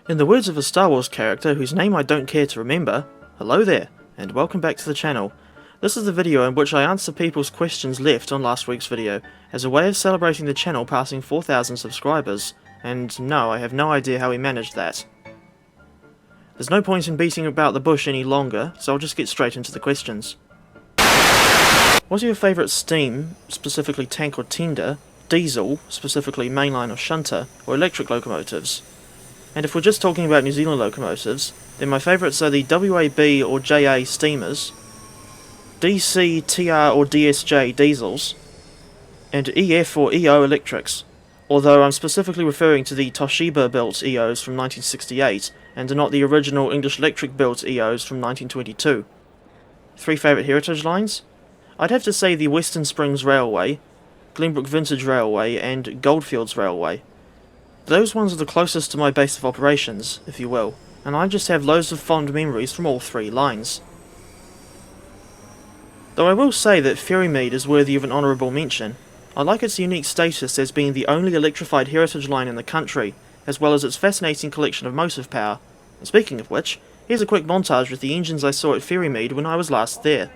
In the words of a Star Wars character whose name I don't care to remember, hello there, and welcome back to the channel. This is the video in which I answer people's questions left on last week's video, as a way of celebrating the channel passing 4,000 subscribers, and no, I have no idea how we managed that. There's no point in beating about the bush any longer, so I'll just get straight into the questions. What are your favourite steam, specifically tank or tender, diesel, specifically mainline or shunter, or electric locomotives? And if we're just talking about New Zealand locomotives, then my favourites are the WAB or JA steamers, DC, TR or DSJ diesels, and EF or EO electrics, although I'm specifically referring to the Toshiba-built EOs from 1968, and not the original English Electric-built EOs from 1922. Three favourite heritage lines? I'd have to say the Western Springs Railway, Glenbrook Vintage Railway, and Goldfields Railway. Those ones are the closest to my base of operations, if you will, and I just have loads of fond memories from all three lines. Though I will say that Ferrymead is worthy of an honourable mention. I like its unique status as being the only electrified heritage line in the country, as well as its fascinating collection of motive power. And speaking of which, here's a quick montage with the engines I saw at Ferrymead when I was last there.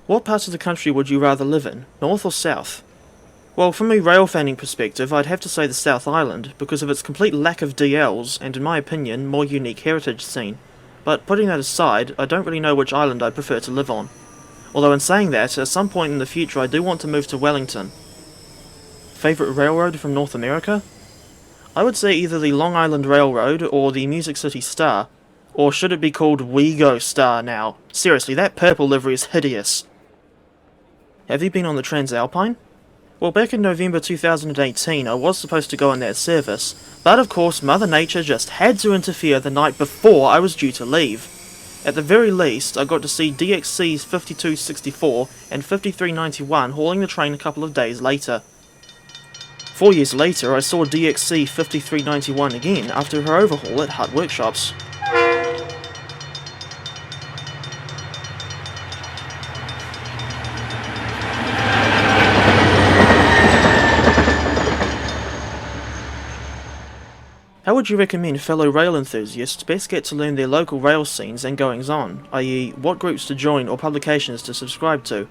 What parts of the country would you rather live in, north or south? Well, from a rail fanning perspective, I'd have to say the South Island, because of its complete lack of DLs, and in my opinion, more unique heritage scene. But putting that aside, I don't really know which island I prefer to live on. Although in saying that, at some point in the future I do want to move to Wellington. Favourite railroad from North America? I would say either the Long Island Railroad or the Music City Star. Or should it be called We Go Star now? Seriously, that purple livery is hideous. Have you been on the Transalpine? Well, back in November 2018 I was supposed to go on that service, but of course Mother Nature just had to interfere the night before I was due to leave. At the very least, I got to see DXC's 5264 and 5391 hauling the train a couple of days later. 4 years later I saw DXC 5391 again after her overhaul at Hut Workshops. How would you recommend fellow rail enthusiasts best get to learn their local rail scenes and goings-on, i.e. what groups to join or publications to subscribe to?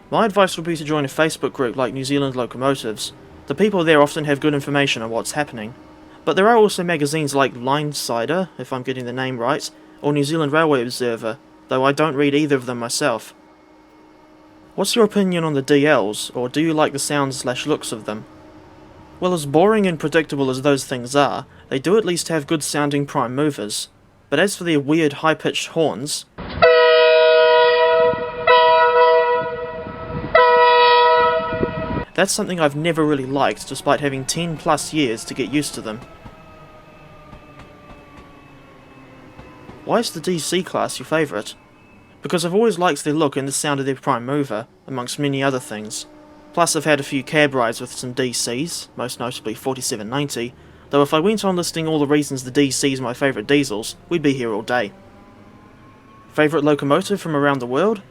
My advice would be to join a Facebook group like New Zealand Locomotives. The people there often have good information on what's happening. But there are also magazines like Linesider, if I'm getting the name right, or New Zealand Railway Observer, though I don't read either of them myself. What's your opinion on the DLs, or do you like the sounds/looks of them? Well, as boring and predictable as those things are, they do at least have good sounding prime movers. But as for their weird high-pitched horns, that's something I've never really liked, despite having 10 plus years to get used to them. Why is the DC class your favourite? Because I've always liked their look and the sound of their prime mover, amongst many other things. Plus I've had a few cab rides with some DCs, most notably 4790, though if I went on listing all the reasons the DC is my favourite diesels, we'd be here all day. Favourite locomotive from around the world?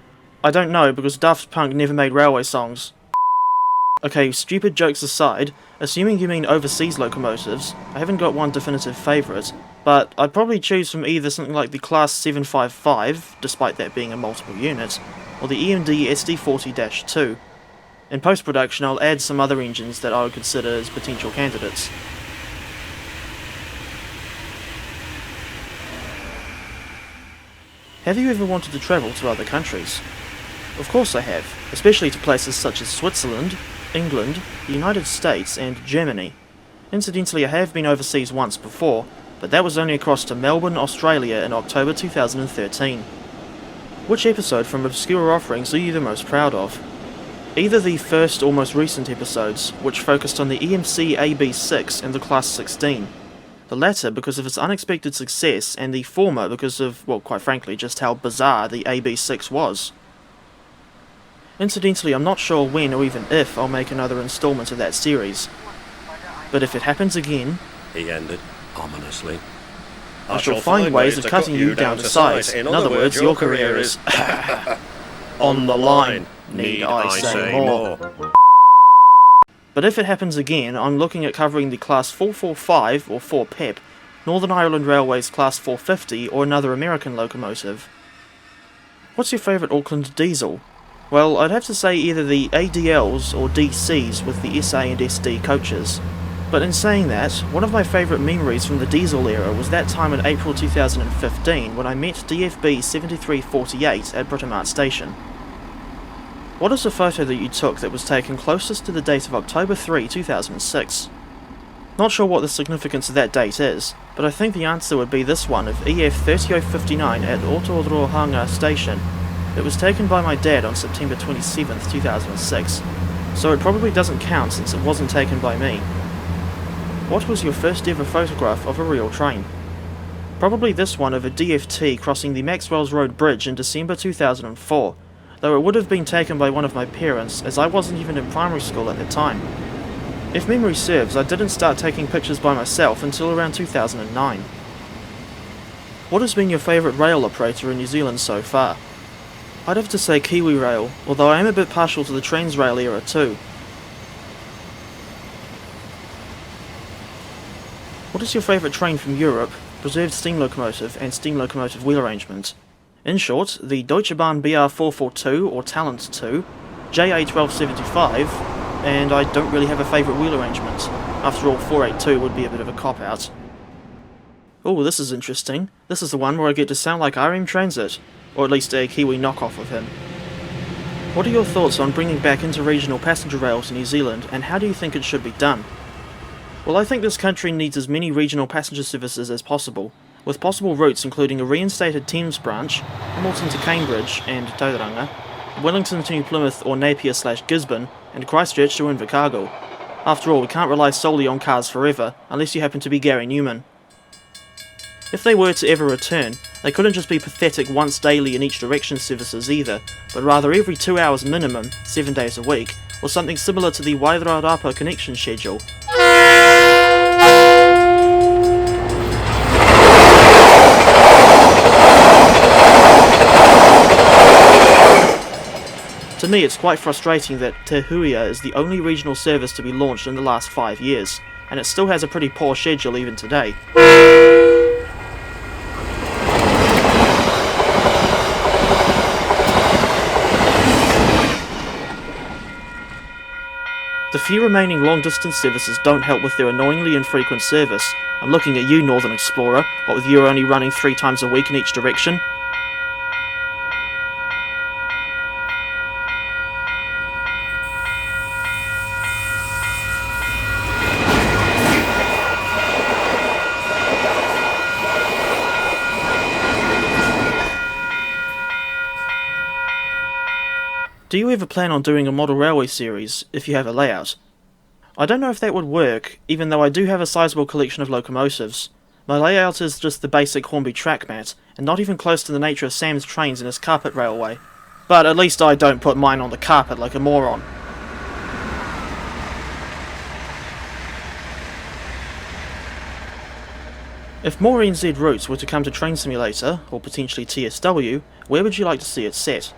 I don't know, because Daft Punk never made railway songs. Okay, stupid jokes aside, assuming you mean overseas locomotives, I haven't got one definitive favourite, but I'd probably choose from either something like the Class 755, despite that being a multiple unit, or the EMD SD40-2. In post-production I'll add some other engines that I would consider as potential candidates. Have you ever wanted to travel to other countries? Of course I have, especially to places such as Switzerland, England, the United States, and Germany. Incidentally, I have been overseas once before, but that was only across to Melbourne, Australia in October 2013. Which episode from Obscure Offerings are you the most proud of? Either the first or most recent episodes, which focused on the EMC AB6 and the Class 16. The latter because of its unexpected success, and the former because of, well, quite frankly, just how bizarre the AB6 was. Incidentally, I'm not sure when or even if I'll make another installment of that series. But if it happens again, he ended ominously, I shall find ways of cutting you down to size. In other words, your career is on the line. Need I say more? But if it happens again, I'm looking at covering the Class 445 or 4 PEP, Northern Ireland Railway's Class 450 or another American locomotive. What's your favourite Auckland diesel? Well, I'd have to say either the ADLs or DCs with the SA and SD coaches. But in saying that, one of my favourite memories from the diesel era was that time in April 2015 when I met DFB 7348 at Britomart Station. What is the photo that you took that was taken closest to the date of October 3, 2006? Not sure what the significance of that date is, but I think the answer would be this one of EF 3059 at Otorohanga Station. It was taken by my dad on September 27, 2006, so it probably doesn't count since it wasn't taken by me. What was your first ever photograph of a real train? Probably this one of a DFT crossing the Maxwell's Road Bridge in December 2004, though it would have been taken by one of my parents as I wasn't even in primary school at the time. If memory serves, I didn't start taking pictures by myself until around 2009. What has been your favourite rail operator in New Zealand so far? I'd have to say Kiwi Rail, although I am a bit partial to the Transrail era too. What is your favourite train from Europe, preserved steam locomotive and steam locomotive wheel arrangement? In short, the Deutsche Bahn BR442 or Talent 2, JA1275, and I don't really have a favourite wheel arrangement. After all, 482 would be a bit of a cop-out. Oh, this is interesting. This is the one where I get to sound like RM Transit, or at least a Kiwi knockoff of him. What are your thoughts on bringing back interregional passenger rail to New Zealand, and how do you think it should be done? Well, I think this country needs as many regional passenger services as possible, with possible routes including a reinstated Thames branch, Hamilton to Cambridge and Tauranga, Wellington to New Plymouth or Napier/Gisborne, and Christchurch to Invercargill. After all, we can't rely solely on cars forever, unless you happen to be Gary Newman. If they were to ever return, they couldn't just be pathetic once daily in each direction services either, but rather every 2 hours minimum, 7 days a week, or something similar to the Wairarapa connection schedule. To me, it's quite frustrating that Te Huia is the only regional service to be launched in the last 5 years, and it still has a pretty poor schedule even today. The few remaining long-distance services don't help with their annoyingly infrequent service. I'm looking at you, Northern Explorer, what with you only running 3 times a week in each direction. Do you ever plan on doing a model railway series, if you have a layout? I don't know if that would work, even though I do have a sizable collection of locomotives. My layout is just the basic Hornby track mat, and not even close to the nature of Sam's trains and his carpet railway. But at least I don't put mine on the carpet like a moron. If more NZ routes were to come to Train Simulator, or potentially TSW, where would you like to see it set?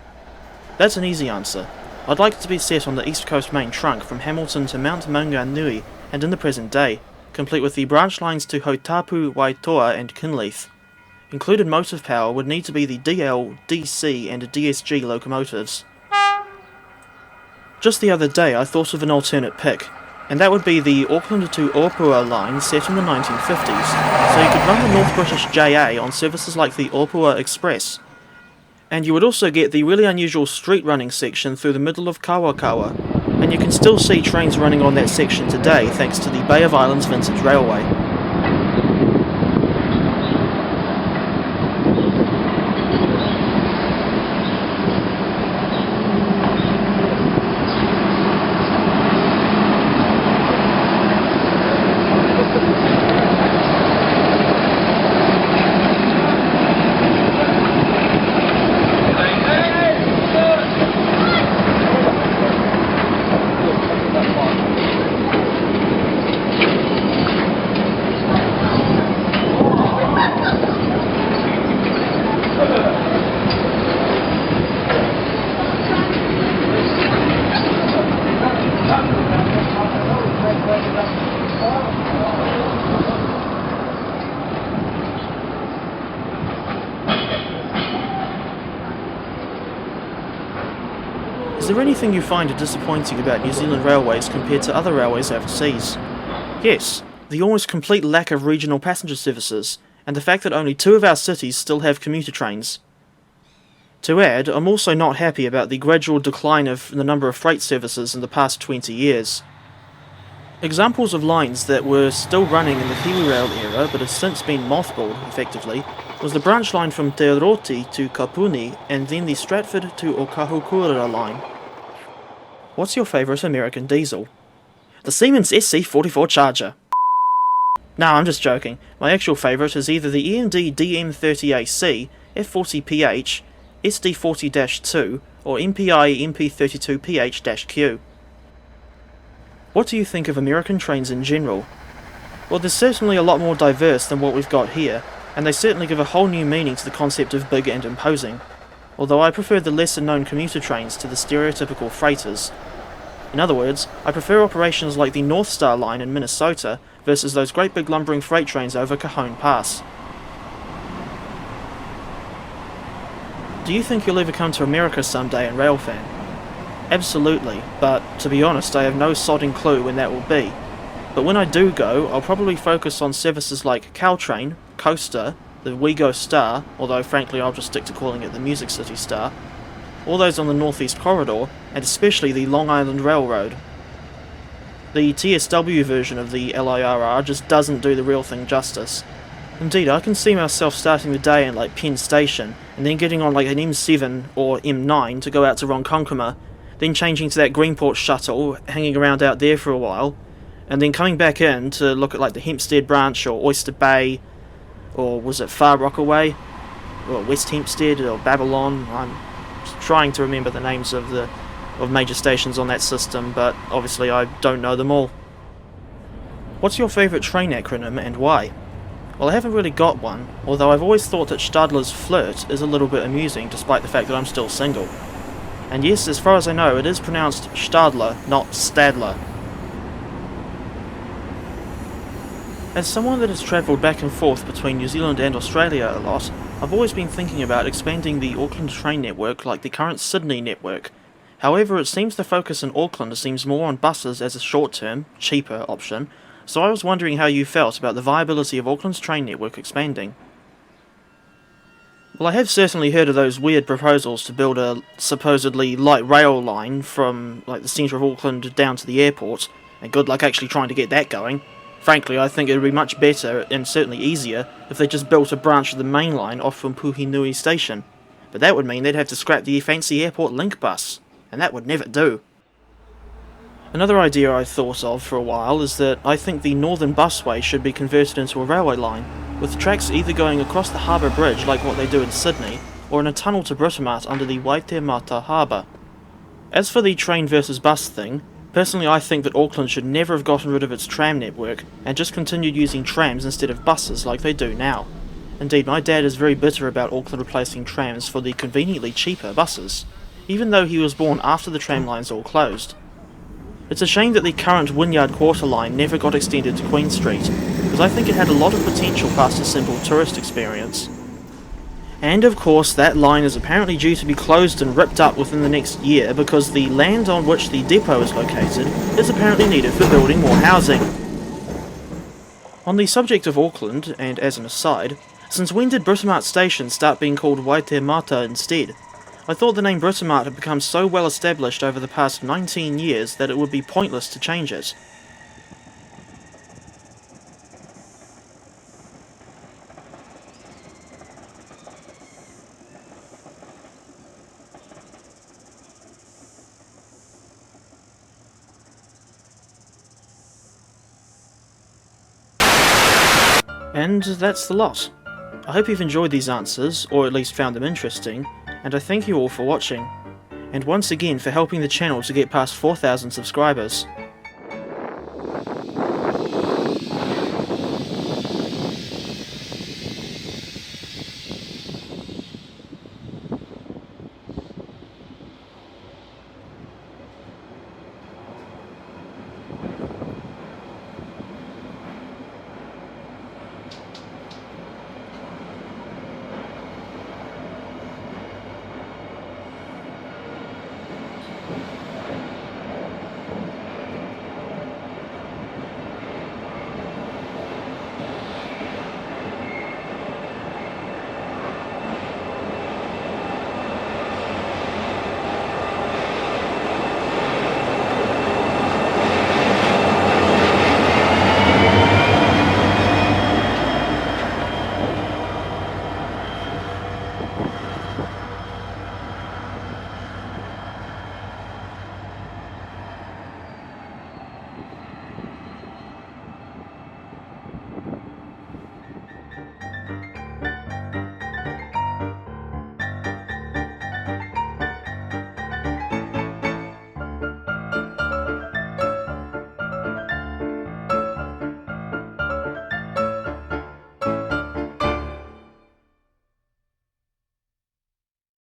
That's an easy answer. I'd like it to be set on the East Coast main trunk from Hamilton to Mount Maunganui and in the present day, complete with the branch lines to Hautapu, Waitoa and Kinleith. Included motive power would need to be the DL, DC and DSG locomotives. Just the other day I thought of an alternate pick, and that would be the Auckland to Opua line set in the 1950s, so you could run the North British JA on services like the Opua Express. And you would also get the really unusual street running section through the middle of Kawakawa, and you can still see trains running on that section today thanks to the Bay of Islands Vintage Railway. Is there anything you find disappointing about New Zealand railways compared to other railways overseas? Yes, the almost complete lack of regional passenger services, and the fact that only 2 of our cities still have commuter trains. To add, I'm also not happy about the gradual decline of the number of freight services in the past 20 years. Examples of lines that were still running in the Kilroy era but have since been mothballed, effectively, was the branch line from Te Roti to Kapuni and then the Stratford to Okahukura line. What's your favourite American diesel? The Siemens SC44 Charger. No, I'm just joking. My actual favourite is either the EMD DM30AC, F40PH, SD40-2 or MPI MP32PH-Q. What do you think of American trains in general? Well, they're certainly a lot more diverse than what we've got here, and they certainly give a whole new meaning to the concept of big and imposing, although I prefer the lesser known commuter trains to the stereotypical freighters. In other words, I prefer operations like the North Star line in Minnesota versus those great big lumbering freight trains over Cajon Pass. Do you think you'll ever come to America someday in Railfan? Absolutely, but to be honest I have no sodding clue when that will be. But when I do go, I'll probably focus on services like Caltrain, Coaster, the WeGo Star, although frankly I'll just stick to calling it the Music City Star, all those on the Northeast Corridor, and especially the Long Island Railroad. The TSW version of the LIRR just doesn't do the real thing justice. Indeed, I can see myself starting the day in like Penn Station, and then getting on like an M7 or M9 to go out to Ronkonkoma, then changing to that Greenport shuttle, hanging around out there for a while, and then coming back in to look at like the Hempstead branch or Oyster Bay, or was it Far Rockaway, or West Hempstead, or Babylon. I'm trying to remember the names of major stations on that system, but obviously I don't know them all. What's your favourite train acronym and why? Well, I haven't really got one, although I've always thought that Stadler's Flirt is a little bit amusing despite the fact that I'm still single. And yes, as far as I know, it is pronounced Stadler, not Stadler. As someone that has travelled back and forth between New Zealand and Australia a lot, I've always been thinking about expanding the Auckland train network like the current Sydney network. However, it seems the focus in Auckland seems more on buses as a short-term, cheaper option, so I was wondering how you felt about the viability of Auckland's train network expanding. Well, I have certainly heard of those weird proposals to build a supposedly light rail line from like the centre of Auckland down to the airport, and good luck actually trying to get that going. Frankly, I think it would be much better, and certainly easier, if they just built a branch of the main line off from Puhinui Station. But that would mean they'd have to scrap the fancy airport link bus, and that would never do. Another idea I thought of for a while is that I think the Northern Busway should be converted into a railway line, with tracks either going across the harbour bridge like what they do in Sydney, or in a tunnel to Britomart under the Waitemata Harbour. As for the train versus bus thing, personally I think that Auckland should never have gotten rid of its tram network, and just continued using trams instead of buses like they do now. Indeed, my dad is very bitter about Auckland replacing trams for the conveniently cheaper buses, even though he was born after the tram lines all closed. It's a shame that the current Wynyard Quarter line never got extended to Queen Street, because I think it had a lot of potential past a simple tourist experience. And of course that line is apparently due to be closed and ripped up within the next year because the land on which the depot is located is apparently needed for building more housing. On the subject of Auckland, and as an aside, since when did Britomart Station start being called Waitemata instead? I thought the name Britomart had become so well established over the past 19 years that it would be pointless to change it. And that's the lot. I hope you've enjoyed these answers, or at least found them interesting, and I thank you all for watching, and once again for helping the channel to get past 4,000 subscribers.